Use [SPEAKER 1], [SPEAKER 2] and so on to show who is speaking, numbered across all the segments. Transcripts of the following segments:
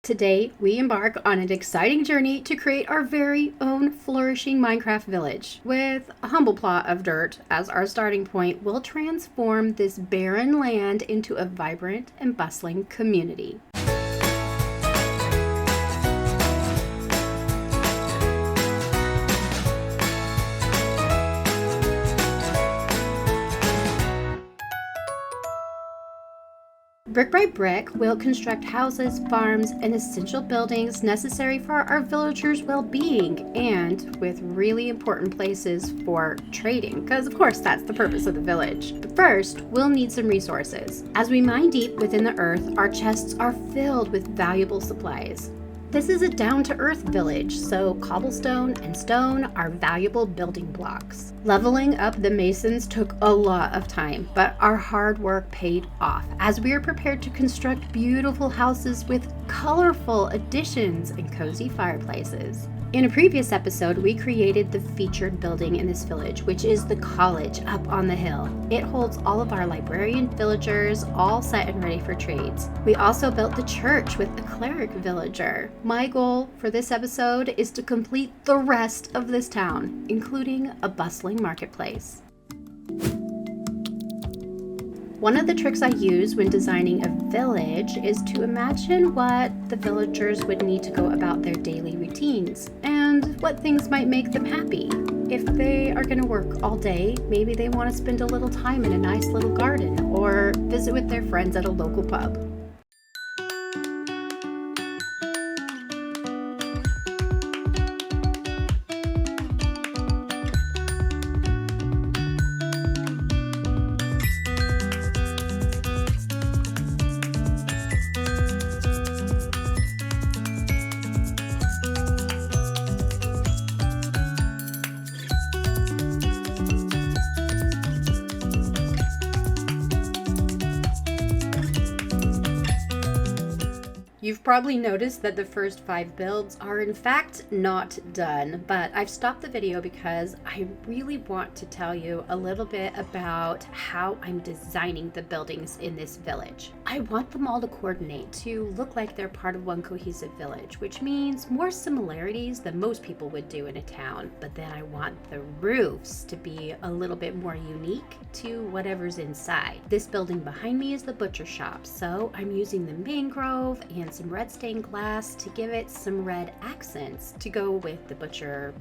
[SPEAKER 1] Today, we embark on an exciting journey to create our very own flourishing Minecraft village. With a humble plot of dirt as our starting point, we'll transform this barren land into a vibrant and bustling community. Brick by brick, we'll construct houses, farms, and essential buildings necessary for our villagers' well-being, and with really important places for trading, because of course that's the purpose of the village. But first, we'll need some resources. As we mine deep within the earth, our chests are filled with valuable supplies. This is a down-to-earth village, so cobblestone and stone are valuable building blocks. Leveling up the masons took a lot of time, but our hard work paid off as we are prepared to construct beautiful houses with colorful additions and cozy fireplaces. In a previous episode, we created the featured building in this village, which is the college up on the hill. It holds all of our librarian villagers, all set and ready for trades. We also built the church with a cleric villager. My goal for this episode is to complete the rest of this town, including a bustling marketplace. One of the tricks I use when designing a village is to imagine what the villagers would need to go about their daily routines and what things might make them happy. If they are going to work all day, maybe they want to spend a little time in a nice little garden or visit with their friends at a local pub. You've probably noticed that the first 5 builds are in fact not done, but I've stopped the video because I really want to tell you a little bit about how I'm designing the buildings in this village. I want them all to coordinate to look like they're part of one cohesive village, which means more similarities than most people would do in a town, but then I want the roofs to be a little bit more unique to whatever's inside. This building behind me is the butcher shop, so I'm using the mangrove and some red stained glass to give it some red accents to go with the butcher,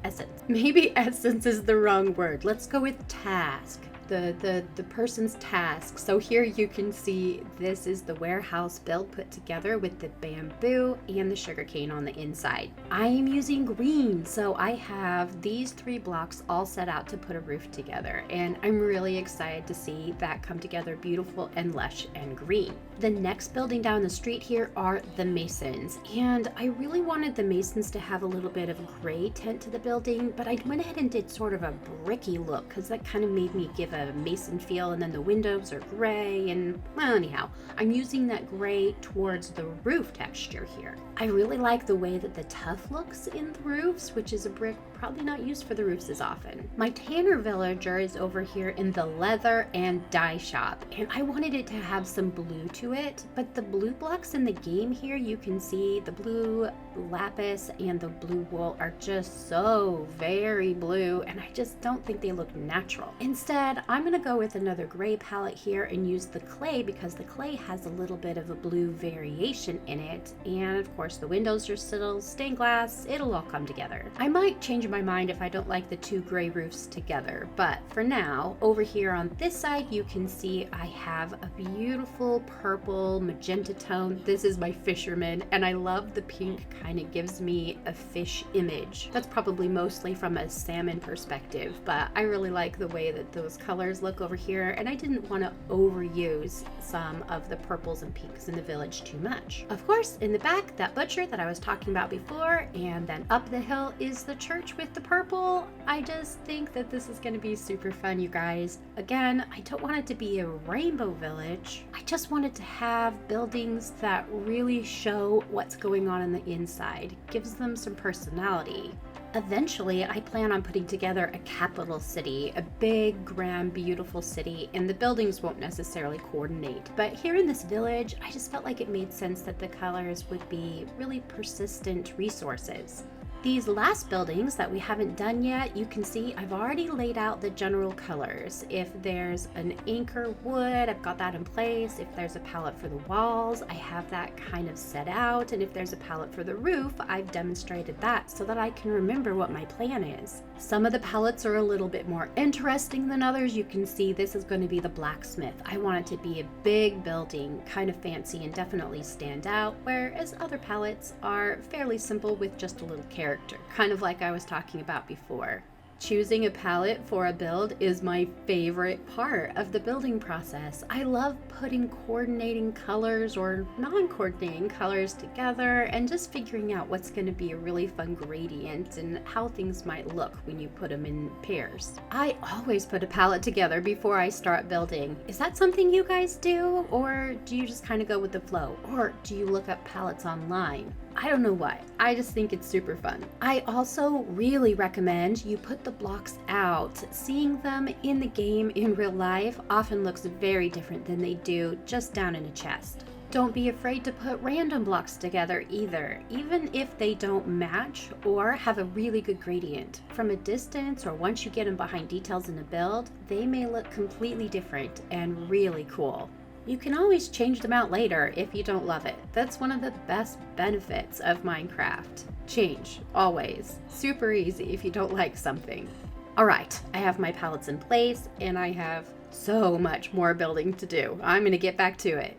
[SPEAKER 1] essence. Maybe essence is the wrong word. Let's go with task. The person's task. So here you can see this is the warehouse build put together with the bamboo and the sugarcane on the inside. I am using green, so I have these 3 blocks all set out to put a roof together, and I'm really excited to see that come together beautiful and lush and green. The next building down the street here are the masons, and I really wanted the masons to have a little bit of a gray tint to the building, but I went ahead and did sort of a bricky look because that kind of made me give a mason feel, and then the windows are gray, and well, anyhow, I'm using that gray towards the roof texture here. I really like the way that the tuff looks in the roofs, which is a brick probably not used for the roofs as often. My tanner villager is over here in the leather and dye shop, and I wanted it to have some blue to it, but the blue blocks in the game here, you can see the blue lapis and the blue wool are just so very blue, and I just don't think they look natural. Instead, I'm going to go with another gray palette here and use the clay because the clay has a little bit of a blue variation in it, and of course the windows are still stained glass. It'll all come together. I might change my mind if I don't like the 2 gray roofs together, but for now, over here on this side you can see I have a beautiful purple magenta tone. This is my fisherman, and I love the pink, kind of gives me a fish image. That's probably mostly from a salmon perspective, but I really like the way that those colors look over here, and I didn't want to overuse some of the purples and pinks in the village too much. Of course, in the back, that butcher that I was talking about before, and then up the hill is the church with the purple. I just think that this is going to be super fun, you guys. Again, I don't want it to be a rainbow village. I just wanted to have buildings that really show what's going on the inside. Gives them some personality. Eventually, I plan on putting together a capital city, a big, grand, beautiful city, and the buildings won't necessarily coordinate. But here in this village, I just felt like it made sense that the colors would be really persistent resources. These last buildings that we haven't done yet, you can see I've already laid out the general colors. If there's an anchor wood, I've got that in place. If there's a palette for the walls, I have that kind of set out. And if there's a palette for the roof, I've demonstrated that so that I can remember what my plan is. Some of the palettes are a little bit more interesting than others. You can see this is going to be the blacksmith. I want it to be a big building, kind of fancy and definitely stand out, whereas other palettes are fairly simple with just a little character. Kind of like I was talking about before. Choosing a palette for a build is my favorite part of the building process. I love putting coordinating colors or non-coordinating colors together and just figuring out what's going to be a really fun gradient and how things might look when you put them in pairs. I always put a palette together before I start building. Is that something you guys do, or do you just kind of go with the flow, or do you look up palettes online? I don't know why. I just think it's super fun. I also really recommend you put the blocks out. Seeing them in the game in real life often looks very different than they do just down in a chest. Don't be afraid to put random blocks together either, even if they don't match or have a really good gradient. From a distance or once you get them behind details in a build, they may look completely different and really cool. You can always change them out later if you don't love it. That's one of the best benefits of Minecraft. Change, always. Super easy if you don't like something. All right, I have my palettes in place and I have so much more building to do. I'm gonna get back to it.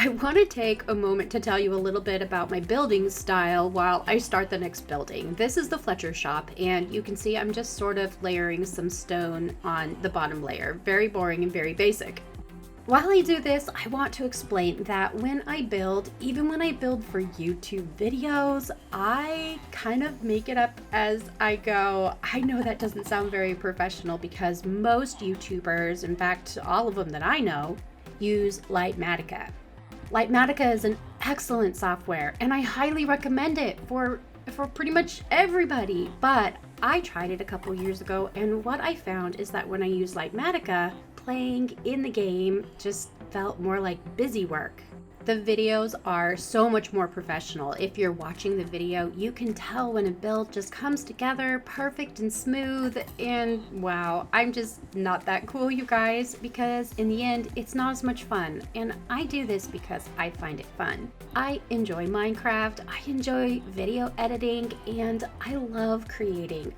[SPEAKER 1] I want to take a moment to tell you a little bit about my building style while I start the next building. This is the Fletcher shop, and you can see I'm just sort of layering some stone on the bottom layer. Very boring and very basic. While I do this, I want to explain that when I build, even when I build for YouTube videos, I kind of make it up as I go. I know that doesn't sound very professional because most YouTubers, in fact, all of them that I know, use Lightmatica. Lightmatica is an excellent software, and I highly recommend it for pretty much everybody. But I tried it a couple years ago, and what I found is that when I use Lightmatica, playing in the game just felt more like busy work. The videos are so much more professional. If you're watching the video, you can tell when a build just comes together perfect and smooth, and wow, I'm just not that cool, you guys, because in the end, it's not as much fun, and I do this because I find it fun. I enjoy Minecraft, I enjoy video editing, and I love creating.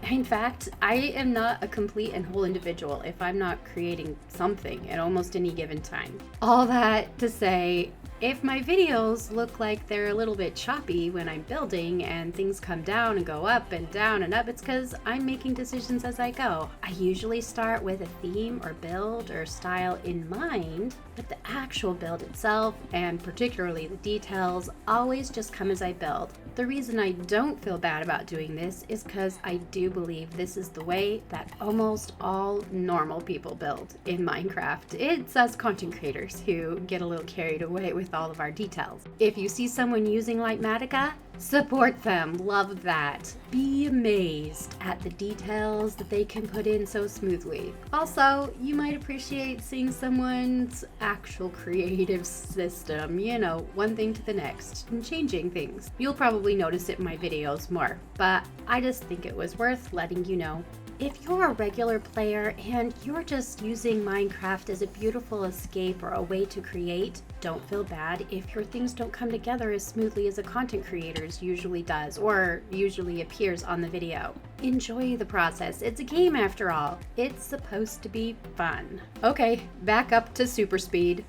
[SPEAKER 1] In fact, I am not a complete and whole individual if I'm not creating something at almost any given time. All that to say, if my videos look like they're a little bit choppy when I'm building and things come down and go up and down and up, it's because I'm making decisions as I go. I usually start with a theme or build or style in mind, but the actual build itself, and particularly the details, always just come as I build. The reason I don't feel bad about doing this is because I do believe this is the way that almost all normal people build in Minecraft. It's us content creators who get a little carried away with all of our details. If you see someone using Lightmatica, support them. Love that. Be amazed at the details that they can put in so smoothly. Also, you might appreciate seeing someone's actual creative system, you know, one thing to the next, and changing things. You'll probably notice it in my videos more, but I just think it was worth letting you know. If you're a regular player and you're just using Minecraft as a beautiful escape or a way to create, don't feel bad if your things don't come together as smoothly as a content creator's usually does or usually appears on the video. Enjoy the process. It's a game after all. It's supposed to be fun. Okay, back up to super speed.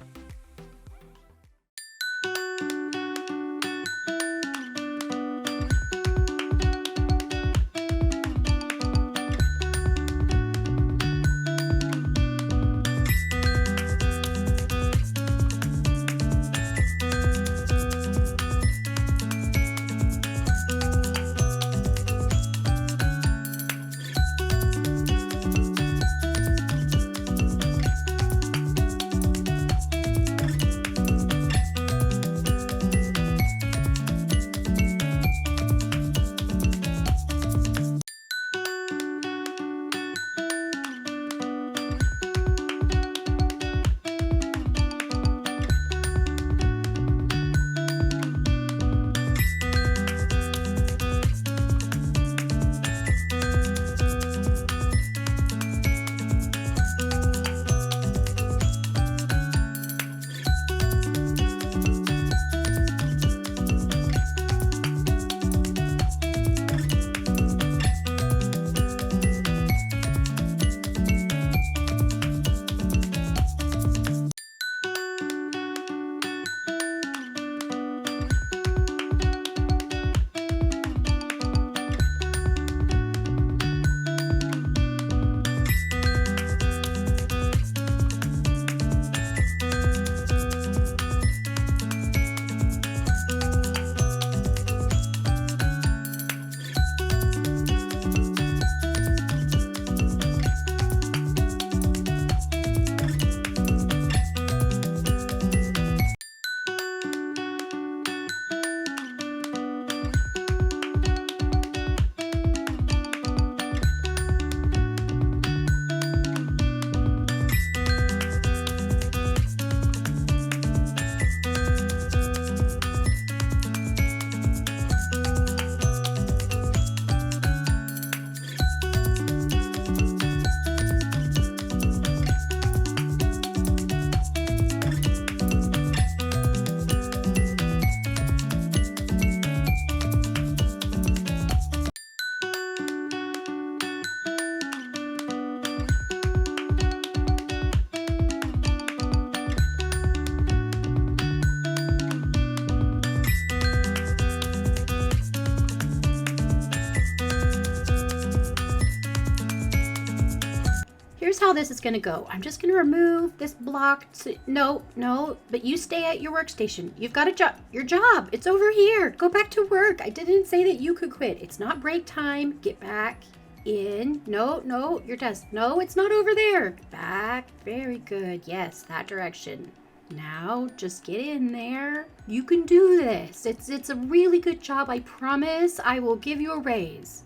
[SPEAKER 1] how this is gonna go. I'm just gonna remove this block no, but you stay at your workstation. You've got a job. Your job, it's over here. Go back to work. I didn't say that you could quit. It's not break time. Get back in. No, your desk. No, it's not over there. Back. Very good. Yes, that direction. Now, just get in there. You can do this. It's a really good job. I promise I will give you a raise.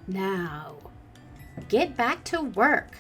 [SPEAKER 1] Now, get back to work.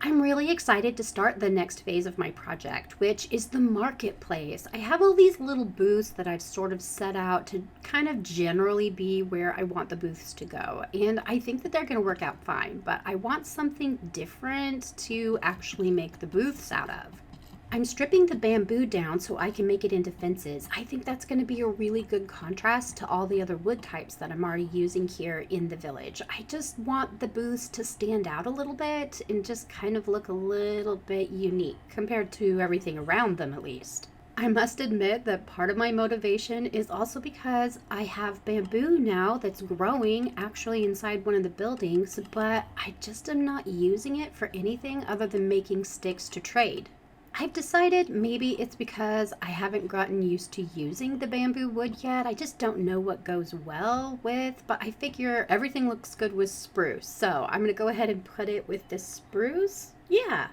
[SPEAKER 1] I'm really excited to start the next phase of my project, which is the marketplace. I have all these little booths that I've sort of set out to kind of generally be where I want the booths to go. And I think that they're going to work out fine, but I want something different to actually make the booths out of. I'm stripping the bamboo down so I can make it into fences. I think that's going to be a really good contrast to all the other wood types that I'm already using here in the village. I just want the booths to stand out a little bit and just kind of look a little bit unique compared to everything around them, at least. I must admit that part of my motivation is also because I have bamboo now that's growing actually inside one of the buildings, but I just am not using it for anything other than making sticks to trade. I've decided maybe it's because I haven't gotten used to using the bamboo wood yet. I just don't know what goes well with, but I figure everything looks good with spruce. So I'm going to go ahead and put it with this spruce. Yeah,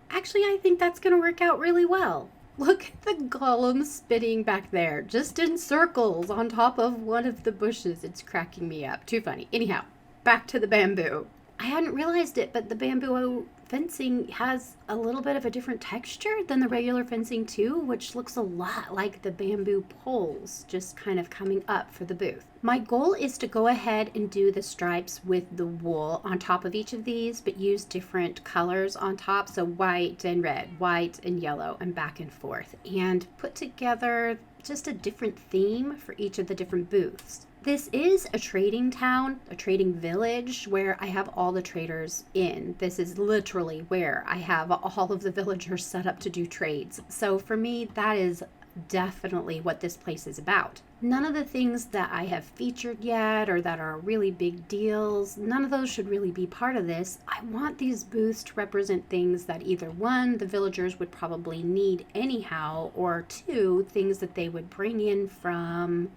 [SPEAKER 1] actually I think that's going to work out really well. Look at the golem spinning back there, just in circles on top of one of the bushes. It's cracking me up. Too funny. Anyhow, back to the bamboo. I hadn't realized it, but the bamboo fencing has a little bit of a different texture than the regular fencing too, which looks a lot like the bamboo poles just kind of coming up for the booth. My goal is to go ahead and do the stripes with the wool on top of each of these, but use different colors on top, so white and red, white and yellow, and back and forth, and put together just a different theme for each of the different booths. This is a trading town, a trading village where I have all the traders in. This is literally where I have all of the villagers set up to do trades. So for me, that is definitely what this place is about. None of the things that I have featured yet or that are really big deals, none of those should really be part of this. I want these booths to represent things that either one, the villagers would probably need anyhow, or two, things that they would bring in from,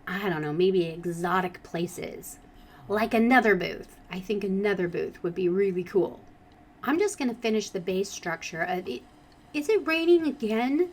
[SPEAKER 1] I don't know, maybe exotic places. Like another booth. I think another booth would be really cool. I'm just going to finish the base structure. Is it raining again?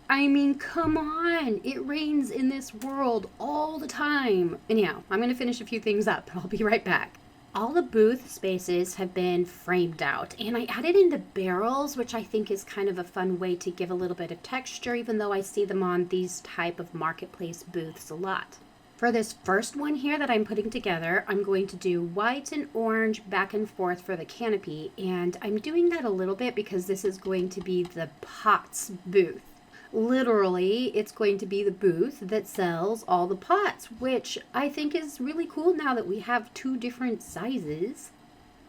[SPEAKER 1] I mean, come on. It rains in this world all the time. Anyhow, I'm going to finish a few things up, and I'll be right back. All the booth spaces have been framed out, and I added in the barrels, which I think is kind of a fun way to give a little bit of texture, even though I see them on these type of marketplace booths a lot. For this first one here that I'm putting together, I'm going to do white and orange back and forth for the canopy, and I'm doing that a little bit because this is going to be the pots booth. Literally, it's going to be the booth that sells all the pots, which I think is really cool now that we have two different sizes.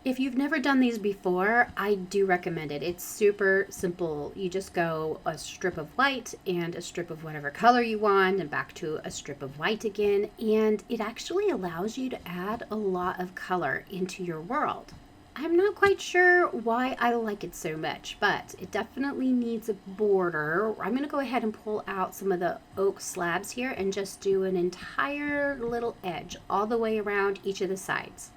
[SPEAKER 1] If you've never done these before, I do recommend it. It's super simple. You just go a strip of white and a strip of whatever color you want and back to a strip of white again, and it actually allows you to add a lot of color into your world. I'm not quite sure why I like it so much, but it definitely needs a border. I'm going to go ahead and pull out some of the oak slabs here and just do an entire little edge all the way around each of the sides.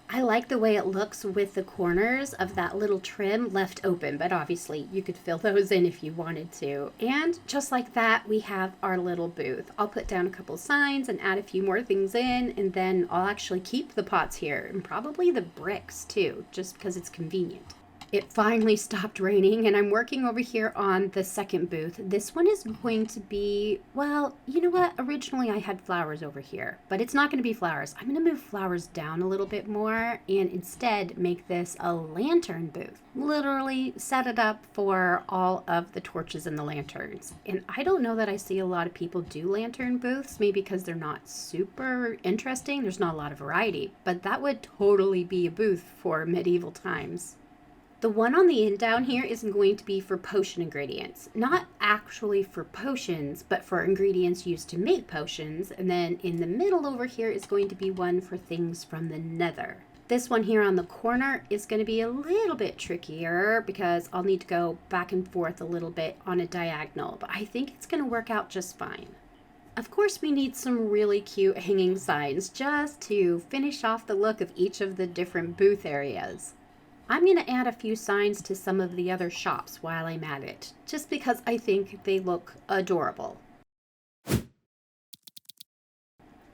[SPEAKER 1] I like the way it looks with the corners of that little trim left open, but obviously you could fill those in if you wanted to. And just like that, we have our little booth. I'll put down a couple signs and add a few more things in, and then I'll actually keep the pots here and probably the bricks too, just because it's convenient. It finally stopped raining and I'm working over here on the second booth. This one is going to be, well, you know what? Originally I had flowers over here, but it's not going to be flowers. I'm going to move flowers down a little bit more and instead make this a lantern booth. Literally set it up for all of the torches and the lanterns. And I don't know that I see a lot of people do lantern booths, maybe because they're not super interesting. There's not a lot of variety, but that would totally be a booth for medieval times. The one on the end down here is going to be for potion ingredients. Not actually for potions, but for ingredients used to make potions. And then in the middle over here is going to be one for things from the nether. This one here on the corner is going to be a little bit trickier because I'll need to go back and forth a little bit on a diagonal, but I think it's going to work out just fine. Of course, we need some really cute hanging signs just to finish off the look of each of the different booth areas. I'm going to add a few signs to some of the other shops while I'm at it, just because I think they look adorable.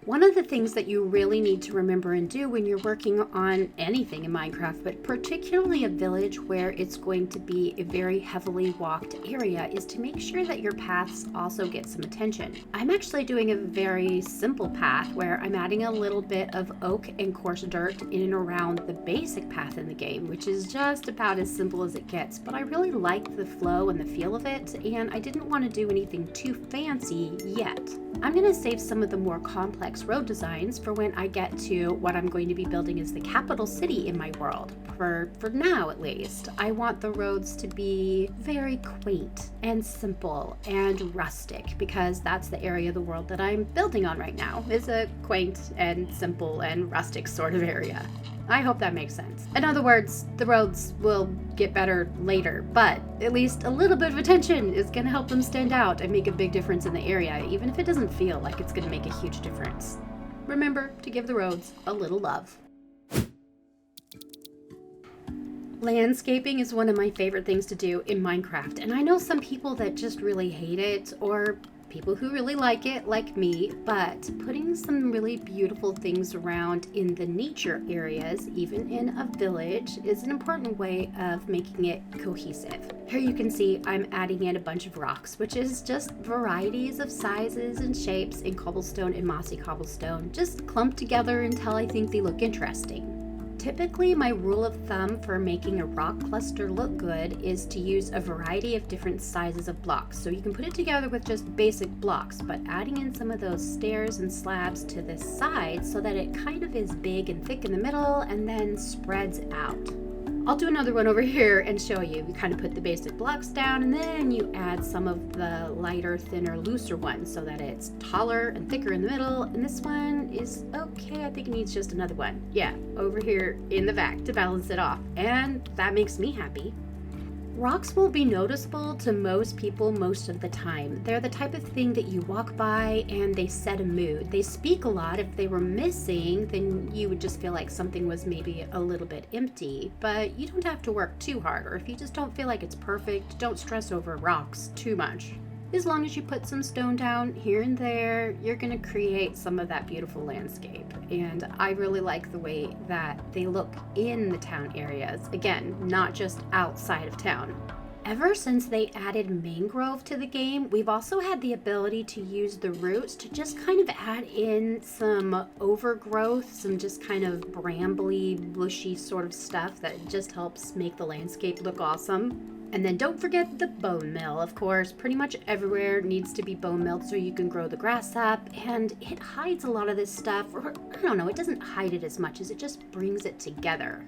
[SPEAKER 1] One of the things that you really need to remember and do when you're working on anything in Minecraft, but particularly a village where it's going to be a very heavily walked area, is to make sure that your paths also get some attention. I'm actually doing a very simple path where I'm adding a little bit of oak and coarse dirt in and around the basic path in the game, which is just about as simple as it gets, but I really like the flow and the feel of it, and I didn't want to do anything too fancy yet. I'm going to save some of the more complex road designs for when I get to what I'm going to be building as the capital city in my world. For now at least, I want the roads to be very quaint and simple and rustic, because that's the area of the world that I'm building on right now, is a quaint and simple and rustic sort of area. I hope that makes sense. In other words, the roads will get better later, but at least a little bit of attention is going to help them stand out and make a big difference in the area, even if it doesn't feel like it's going to make a huge difference. Remember to give the roads a little love. Landscaping is one of my favorite things to do in Minecraft, and I know some people that just really hate it, or people who really like it, like me, but putting some really beautiful things around in the nature areas, even in a village, is an important way of making it cohesive. Here you can see I'm adding in a bunch of rocks, which is just varieties of sizes and shapes in cobblestone and mossy cobblestone, just clumped together until I think they look interesting. Typically, my rule of thumb for making a rock cluster look good is to use a variety of different sizes of blocks. So you can put it together with just basic blocks, but adding in some of those stairs and slabs to the side so that it kind of is big and thick in the middle and then spreads out. I'll do another one over here and show you. You kind of put the basic blocks down and then you add some of the lighter, thinner, looser ones so that it's taller and thicker in the middle. And this one is okay. I think it needs just another one. Yeah, over here in the back to balance it off. And that makes me happy. Rocks won't be noticeable to most people most of the time. They're the type of thing that you walk by and they set a mood. They speak a lot. If they were missing, then you would just feel like something was maybe a little bit empty. But you don't have to work too hard, or if you just don't feel like it's perfect, don't stress over rocks too much. As long as you put some stone down here and there, you're going to create some of that beautiful landscape. And I really like the way that they look in the town areas. Again, not just outside of town. Ever since they added mangrove to the game, we've also had the ability to use the roots to just kind of add in some overgrowth, some just kind of brambly, bushy sort of stuff that just helps make the landscape look awesome. And then don't forget the bone mill, of course. Pretty much everywhere needs to be bone milled so you can grow the grass up, and it hides a lot of this stuff, or I don't know, it doesn't hide it as much as it just brings it together.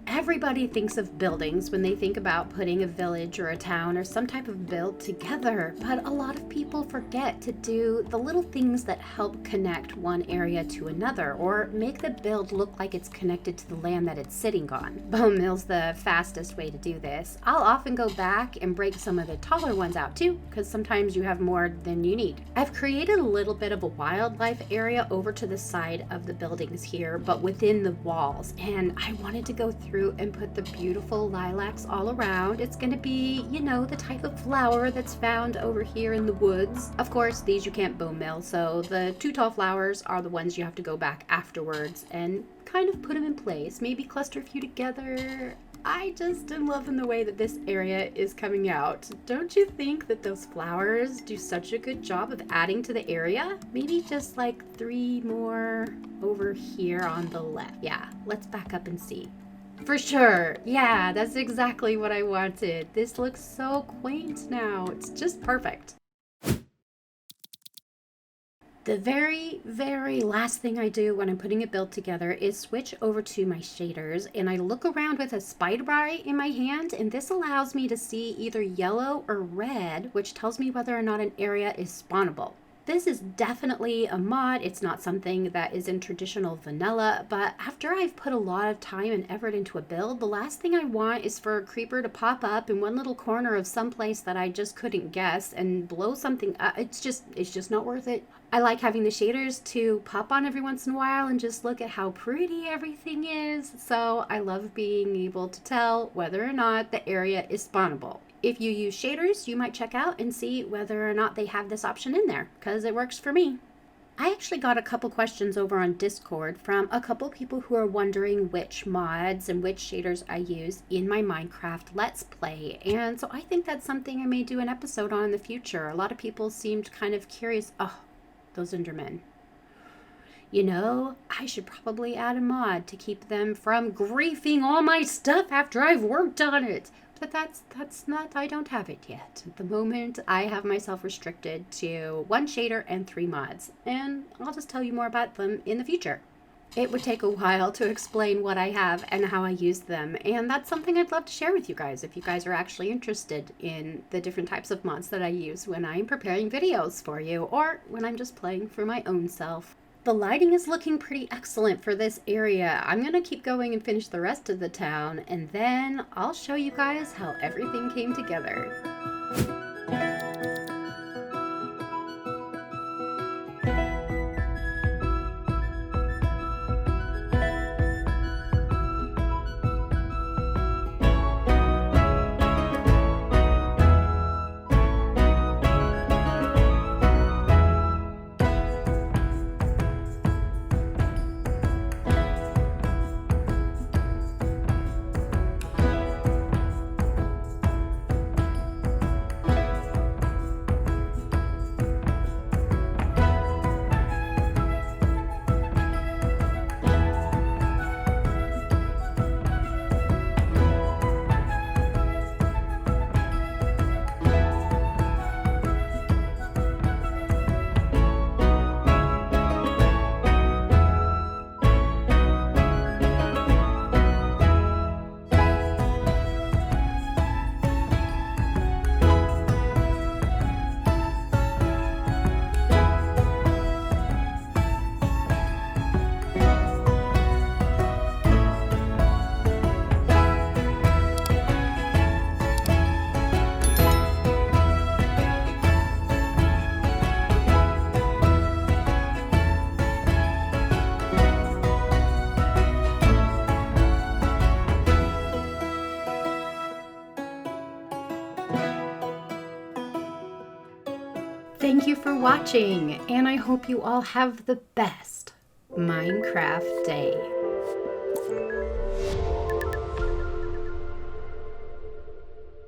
[SPEAKER 1] Everybody thinks of buildings when they think about putting a village or a town or some type of build together, but a lot of people forget to do the little things that help connect one area to another or make the build look like it's connected to the land that it's sitting on. Bone mill's the fastest way to do this. I'll often go back and break some of the taller ones out too, because sometimes you have more than you need. I've created a little bit of a wildlife area over to the side of the buildings here, but within the walls, and I wanted to go through and put the beautiful lilacs all around. It's going to be, you know, the type of flower that's found over here in the woods. Of course, these you can't bone mill, so the two tall flowers are the ones you have to go back afterwards and kind of put them in place. Maybe cluster a few together. I just am loving the way that this area is coming out. Don't you think that those flowers do such a good job of adding to the area? Maybe just like 3 more over here on the left. Yeah, let's back up and see. For sure. Yeah, that's exactly what I wanted. This looks so quaint now. It's just perfect. The very last thing I do when I'm putting a build together is switch over to my shaders, and I look around with a spider bar in my hand, and this allows me to see either yellow or red, which tells me whether or not an area is spawnable. This is definitely a mod. It's not something that is in traditional vanilla, but after I've put a lot of time and effort into a build, the last thing I want is for a creeper to pop up in one little corner of some place that I just couldn't guess and blow something up. It's just not worth it. I like having the shaders to pop on every once in a while and just look at how pretty everything is. So I love being able to tell whether or not the area is spawnable. If you use shaders, you might check out and see whether or not they have this option in there, because it works for me. I actually got a couple questions over on Discord from a couple people who are wondering which mods and which shaders I use in my Minecraft Let's Play, and so I think that's something I may do an episode on in the future. A lot of people seemed kind of curious. Oh, those Endermen. You know, I should probably add a mod to keep them from griefing all my stuff after I've worked on it. But that's not, I don't have it yet. At the moment, I have myself restricted to 1 shader and 3 mods, and I'll just tell you more about them in the future. It would take a while to explain what I have and how I use them, and that's something I'd love to share with you guys if you guys are actually interested in the different types of mods that I use when I'm preparing videos for you, or when I'm just playing for my own self. The lighting is looking pretty excellent for this area. I'm gonna keep going and finish the rest of the town, and then I'll show you guys how everything came together. Thank you for watching, and I hope you all have the best Minecraft day.